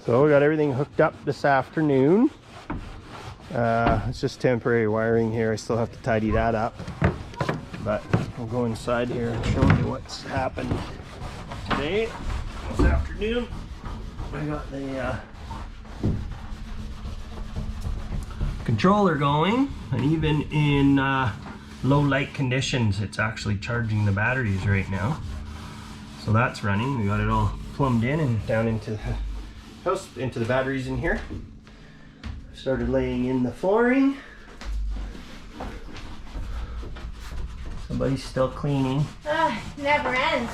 So we got everything hooked up this afternoon. It's just temporary wiring here. I still have to tidy that up. But we'll go inside here and show you what's happened today. This afternoon, I got the controller going, and even in low light conditions, it's actually charging the batteries right now. So that's running. We got it all plumbed in and down into the house, into the batteries in here. Started laying in the flooring. Somebody's still cleaning. Never ends.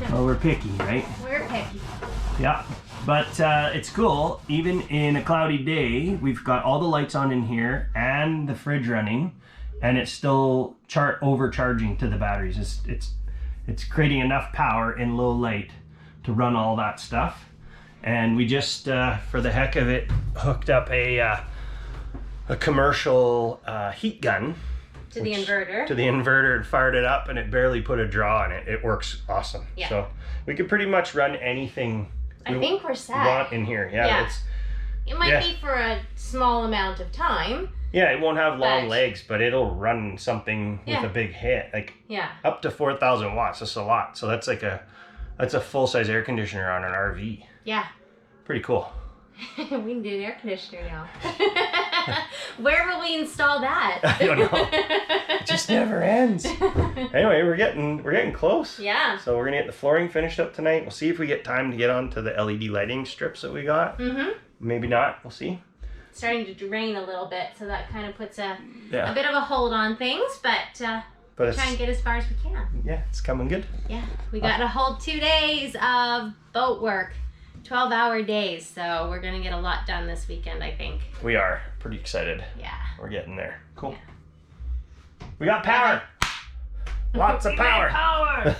Well, we're picky, right? We're picky. Yeah, but it's cool. Even in a cloudy day, we've got all the lights on in here and the fridge running, and it's still overcharging to the batteries. It's creating enough power in low light to run all that stuff. And we just, for the heck of it, hooked up a commercial heat gun to the inverter. To the inverter, and fired it up, and it barely put a draw on it. It works awesome. Yeah. So we could pretty much run anything I think we're set. want in here. Yeah. It might be for a small amount of time. Yeah, it won't have long legs, but it'll run something with a big hit. Like up to 4,000 watts. That's a lot. So that's like a full-size air conditioner on an RV. Yeah. Pretty cool. We can do an air conditioner now. Where will we install that? I don't know. It just never ends. Anyway, we're getting close. Yeah. So we're gonna get the flooring finished up tonight. We'll see if we get time to get onto the LED lighting strips that we got. Maybe not. We'll see. It's starting to rain a little bit, so that kind of puts a bit of a hold on things, but try and get as far as we can. Yeah, it's coming good. Yeah, we got a whole 2 days of boat work. 12-hour days, so we're gonna get a lot done this weekend, I think. We are pretty excited. Yeah. We're getting there. Cool. Yeah. We got power. Lots of power. Power.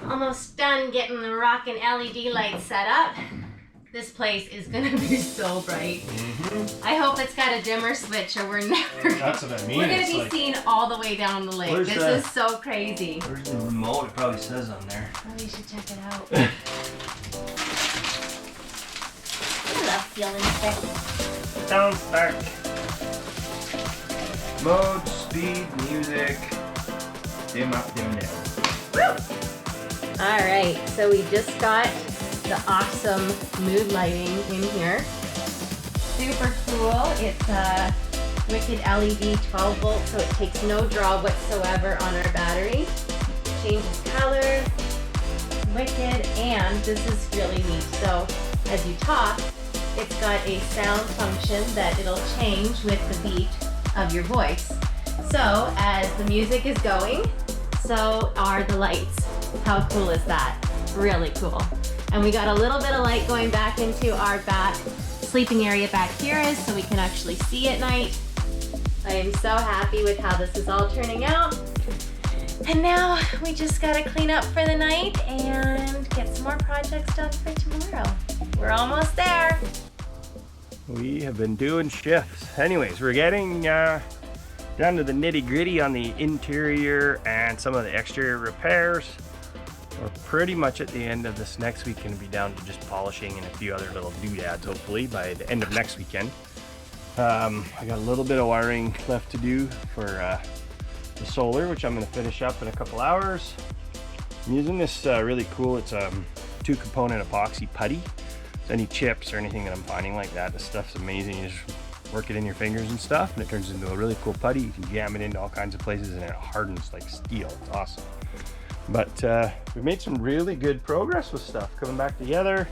Almost done getting the rockin' LED lights set up. This place is gonna be so bright. I hope it's got a dimmer switch, or we're never. That's what I mean. We're gonna be seen all the way down the lake. This is so crazy. Where's the remote? It probably says on there. Oh, we should check it out. I love feeling sick. Sound start. Mode, speed, music. Dim up, dim down. Woo! Alright, so we just got the awesome mood lighting in here. Super cool. It's a wicked LED 12 volt, so it takes no draw whatsoever on our battery. Changes color. Wicked, and this is really neat. So as you talk, it's got a sound function that it'll change with the beat of your voice. So as the music is going, so are the lights. How cool is that? Really cool. And we got a little bit of light going back into our back sleeping area back here, so we can actually see at night. I am so happy with how this is all turning out. And now we just gotta clean up for the night and get some more projects done for tomorrow. We're almost there. We have been doing shifts. Anyways, we're getting down to the nitty gritty on the interior and some of the exterior repairs. We're pretty much at the end of this next week, going to be down to just polishing and a few other little doodads hopefully by the end of next weekend. I got a little bit of wiring left to do for the solar, which I'm going to finish up in a couple hours. I'm using this really cool, it's a 2-component epoxy putty. So any chips or anything that I'm finding like that, this stuff's amazing. You just work it in your fingers and stuff, and it turns into a really cool putty. You can jam it into all kinds of places, and it hardens like steel. It's awesome. But we've made some really good progress with stuff coming back together.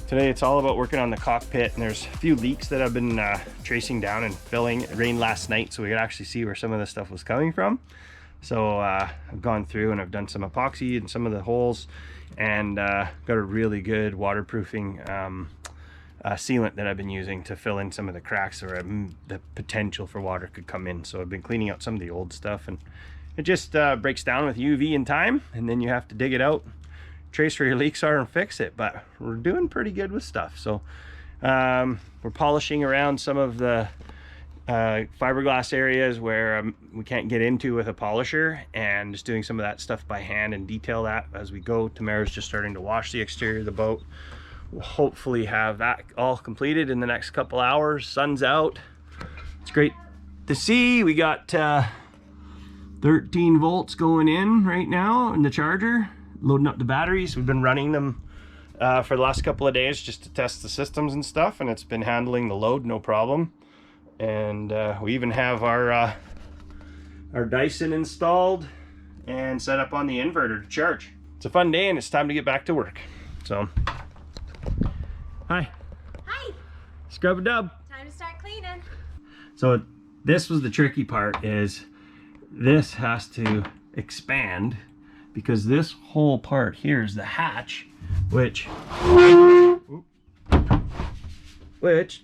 Today it's all about working on the cockpit, and there's a few leaks that I've been tracing down and filling. It rained last night, so we could actually see where some of the stuff was coming from. So I've gone through and I've done some epoxy in some of the holes, and got a really good waterproofing sealant that I've been using to fill in some of the cracks where the potential for water could come in. So I've been cleaning out some of the old stuff, and it just breaks down with UV in time, and then you have to dig it out, trace where your leaks are, and fix it. But we're doing pretty good with stuff. So we're polishing around some of the fiberglass areas where we can't get into with a polisher, and just doing some of that stuff by hand and detail that as we go. Tamara's just starting to wash the exterior of the boat. we'll hopefully have that all completed in the next couple hours. Sun's out. It's great to see. We got 13 volts going in right now in the charger, loading up the batteries. We've been running them for the last couple of days just to test the systems and stuff, and it's been handling the load no problem. And we even have our Dyson installed and set up on the inverter to charge. It's a fun day and it's time to get back to work. So, hi. Hi. Scrub a dub. Time to start cleaning. So this was the tricky part, is this has to expand because this whole part here is the hatch, which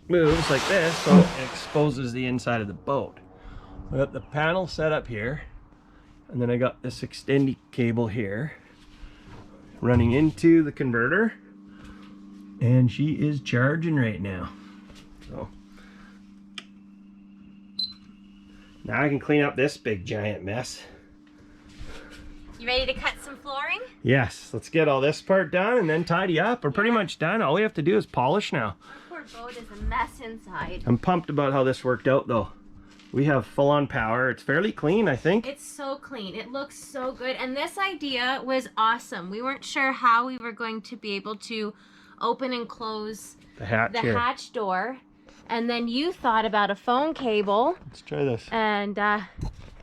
moves like this, so it exposes the inside of the boat. I got the panel set up here, and then I got this extending cable here running into the converter, and she is charging right now. So now I can clean up this big giant mess. You ready to cut some flooring? Yes, let's get all this part done and then tidy up. We're pretty much done. All we have to do is polish now. Our poor boat is a mess inside. I'm pumped about how this worked out though. We have full-on power. It's fairly clean, I think. It's so clean. It looks so good. And this idea was awesome. We weren't sure how we were going to be able to open and close the hatch door. And then you thought about a phone cable. Let's try this. And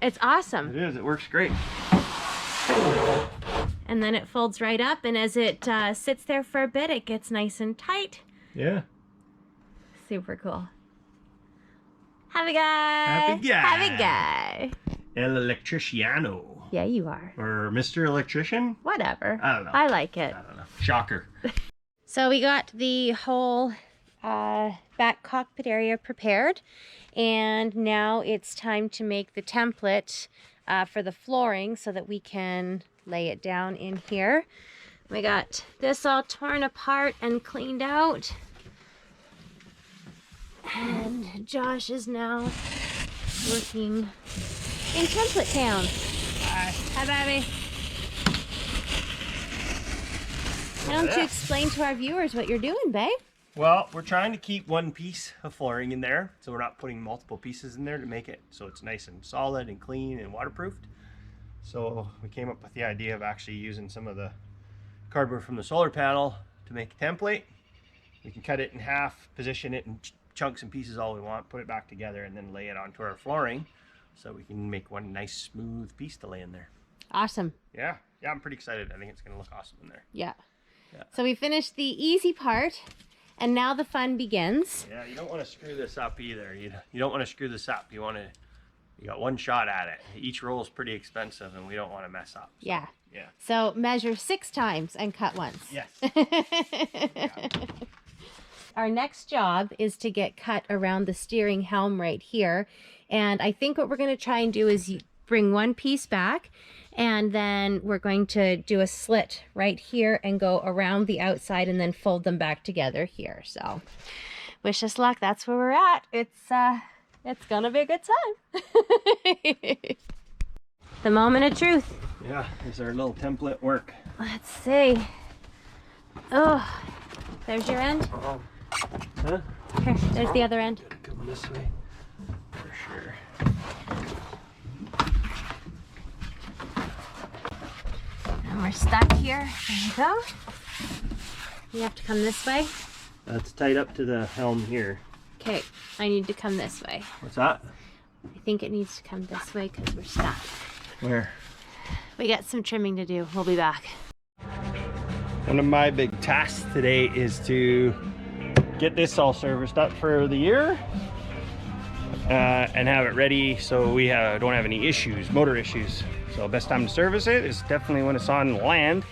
it's awesome. It is. It works great. And then it folds right up. And as it sits there for a bit, it gets nice and tight. Yeah. Super cool. Happy guy. Happy guy. Happy guy. El Electriciano. Yeah, you are. Or Mr. Electrician? Whatever. I don't know. I like it. I don't know. Shocker. So we got the whole back cockpit area prepared. And now it's time to make the template for the flooring so that we can lay it down in here. We got this all torn apart and cleaned out. And Josh is now working in Template Town. Hi. Hi, baby. Why don't you explain to our viewers what you're doing, babe? Well, we're trying to keep one piece of flooring in there, so we're not putting multiple pieces in there to make it so it's nice and solid and clean and waterproofed. So we came up with the idea of actually using some of the cardboard from the solar panel to make a template. We can cut it in half, position it in chunks and pieces all we want, put it back together, and then lay it onto our flooring so we can make one nice smooth piece to lay in there. Awesome. Yeah, I'm pretty excited. I think it's going to look awesome in there. Yeah. So we finished the easy part, and now the fun begins. Yeah, you don't want to screw this up either. You don't want to screw this up. You got one shot at it. Each roll is pretty expensive, and we don't want to mess up. So, yeah. Yeah. So measure 6 times and cut once. Yes. Yeah. Our next job is to get cut around the steering helm right here. And I think what we're going to try and do is bring one piece back, and then we're going to do a slit right here and go around the outside and then fold them back together here. So wish us luck. That's where we're at. It's going to be a good time. The moment of truth. Yeah, here's our little template work. Let's see. Oh, there's your end. Huh? Here, there's the other end. Come this way, for sure. And we're stuck here. There you go. You have to come this way. That's tied up to the helm here. Okay, I need to come this way. What's that? I think it needs to come this way because we're stuck. Where? We got some trimming to do. We'll be back. One of my big tasks today is to get this all serviced up for the year and have it ready so we don't have any issues, motor issues. So best time to service it is definitely when it's on land.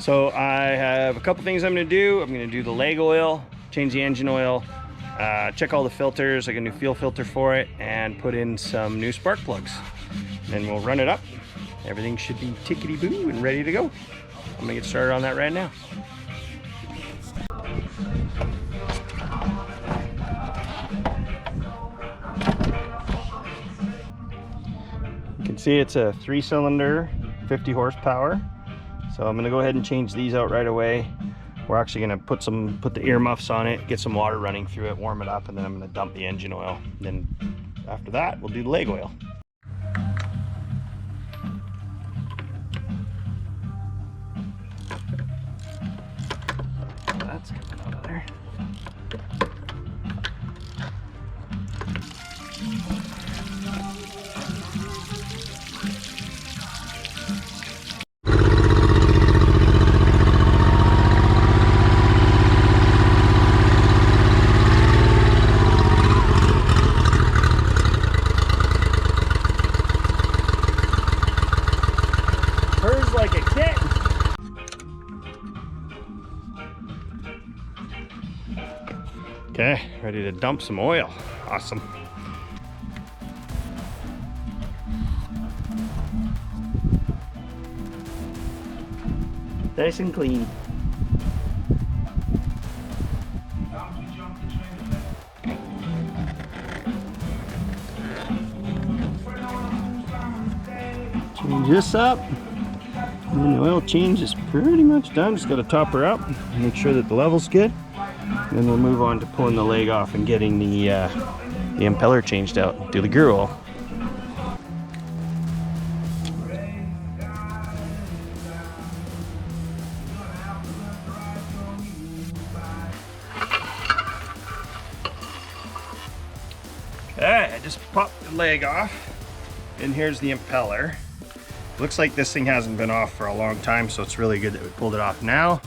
So I have a couple things I'm going to do. I'm going to do the leg oil, change the engine oil, check all the filters, I got a new fuel filter for it, and put in some new spark plugs. Then we'll run it up. Everything should be tickety-boo and ready to go. I'm gonna get started on that right now. You can see it's a 3-cylinder, 50 horsepower. So I'm gonna go ahead and change these out right away. we're actually gonna put the earmuffs on it, get some water running through it, warm it up, and then I'm gonna dump the engine oil. Then after that, we'll do the leg oil. That's coming out of there. Purrs like a kitten. Okay, ready to dump some oil. Awesome. Nice and clean. Change this up. And then the oil change is pretty much done. Just got to top her up, make sure that the level's good. Then we'll move on to pulling the leg off and getting the impeller changed out. Do the gear oil. Okay, I just popped the leg off, and here's the impeller. Looks like this thing hasn't been off for a long time, so it's really good that we pulled it off now.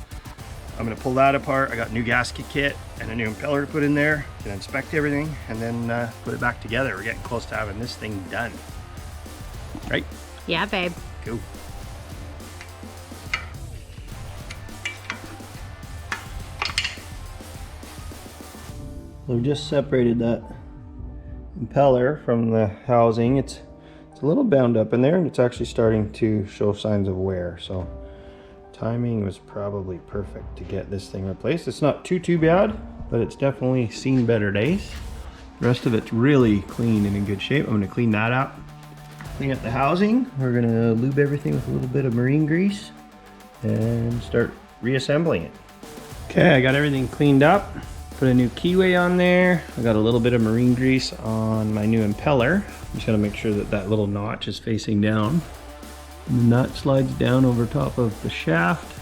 I'm gonna pull that apart. I got a new gasket kit and a new impeller to put in there. Gonna inspect everything and then put it back together. We're getting close to having this thing done. Right? Yeah, babe. Cool. We've just separated that impeller from the housing. It's a little bound up in there, and it's actually starting to show signs of wear. So timing was probably perfect to get this thing replaced. It's not too bad, but it's definitely seen better days. The rest of it's really clean and in good shape. I'm gonna clean that up. Clean up the housing. We're gonna lube everything with a little bit of marine grease and start reassembling it. Okay, I got everything cleaned up. Put a new keyway on there. I got a little bit of marine grease on my new impeller. I'm just gonna make sure that that little notch is facing down. And the nut slides down over top of the shaft.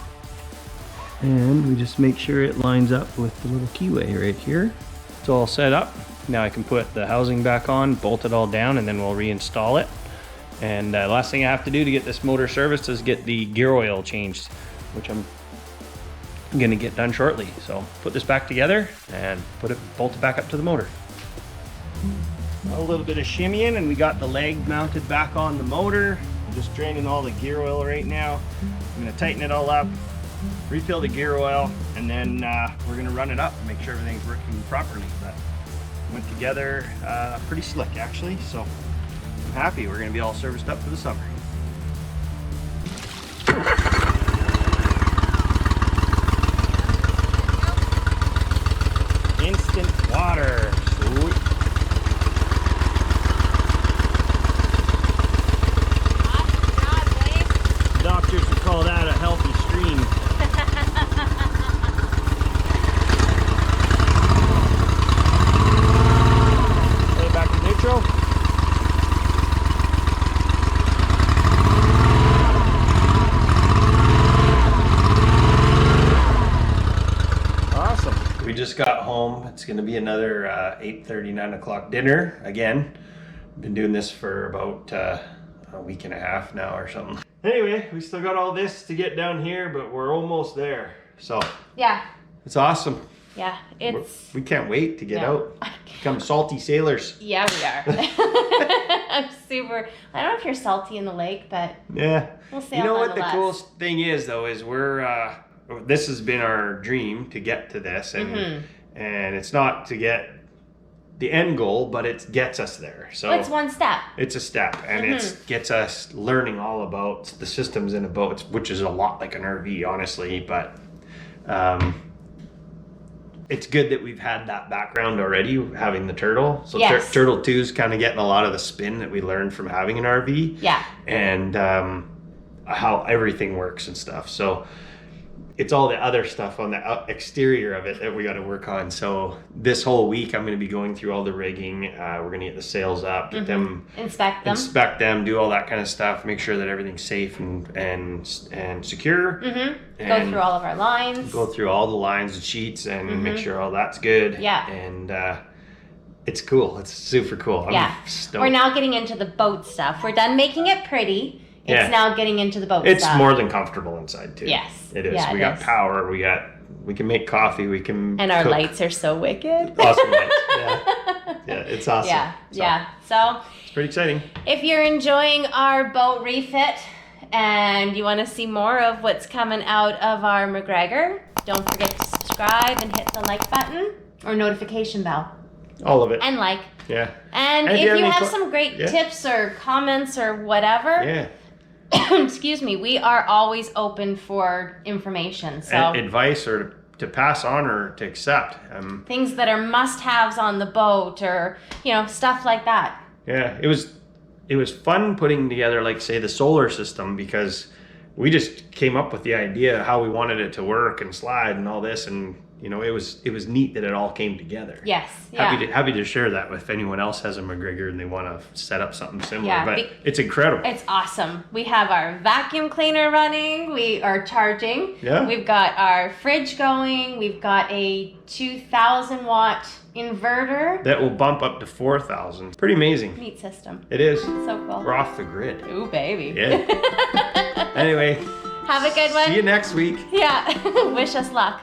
And we just make sure it lines up with the little keyway right here. It's all set up. Now I can put the housing back on, bolt it all down, and then we'll reinstall it. And last thing I have to do to get this motor serviced is get the gear oil changed, which I'm gonna get done shortly. So put this back together and bolt it back up to the motor. A little bit of shimmying and we got the leg mounted back on the motor. I'm just draining all the gear oil right now. I'm gonna tighten it all up, refill the gear oil, and then we're gonna run it up and make sure everything's working properly. But went together pretty slick actually, so I'm happy. We're gonna be all serviced up for the summer. Instant water. Sweet. Doctors would call that a healthy stream. Okay, back to neutral. Awesome. We just got home. It's going to be another 8:30, 9 o'clock dinner again. Been doing this for about a week and a half now or something. Anyway, we still got all this to get down here, but we're almost there. So Yeah. it's awesome. Yeah, it's... We can't wait to get out. Become salty sailors. Yeah, we are. I'm super... I don't know if you're salty in the lake, but Yeah. we'll sail. You know what the nonetheless. coolest thing is though, is we're this has been our dream to get to this, and and it's not to get the end goal, but it gets us there. So it's one step. It's a step, and it gets us learning all about the systems in a boat, which is a lot like an RV, honestly. But it's good that we've had that background already, having the Turtle. So Yes. Turtle 2 is kind of getting a lot of the spin that we learned from having an RV. Yeah. And how everything works and stuff. So it's all the other stuff on the exterior of it that we got to work on. So this whole week I'm going to be going through all the rigging. We're going to get the sails up, get them, inspect them, do all that kind of stuff, make sure that everything's safe and secure. Go through all of our lines. Go through all the lines and sheets and make sure all that's good. Yeah. And it's cool. It's super cool. I'm stoked. We're now getting into the boat stuff. We're done making it pretty. It's now getting into the boat stuff. It's more than comfortable inside too. Yes. It is. Yeah, we got power. We can make coffee. We can And our cook. lights are so wicked. Awesome lights. Yeah, it's awesome. So it's pretty exciting. if you're enjoying our boat refit and you want to see more of what's coming out of our MacGREGOR, don't forget to subscribe and hit the like button or notification bell. All of it. And like. Yeah. And if you have some great tips or comments or whatever, excuse me, we are always open for information. So advice or to pass on or to accept. Things that are must-haves on the boat or, stuff like that. Yeah, it was fun putting together, like, say, the solar system, because we just came up with the idea how we wanted it to work and slide and all this, and it was neat that it all came together. Yes. Happy to share that with anyone else has a MacGREGOR and they want to set up something similar. Yeah, but it's incredible. It's awesome. We have our vacuum cleaner running. We are charging. Yeah. We've got our fridge going. We've got a 2,000 watt inverter. That will bump up to 4,000. Pretty amazing. Neat system. It is. So cool. We're off the grid. Ooh, baby. Yeah. Anyway. Have a good one. See you next week. Yeah. Wish us luck.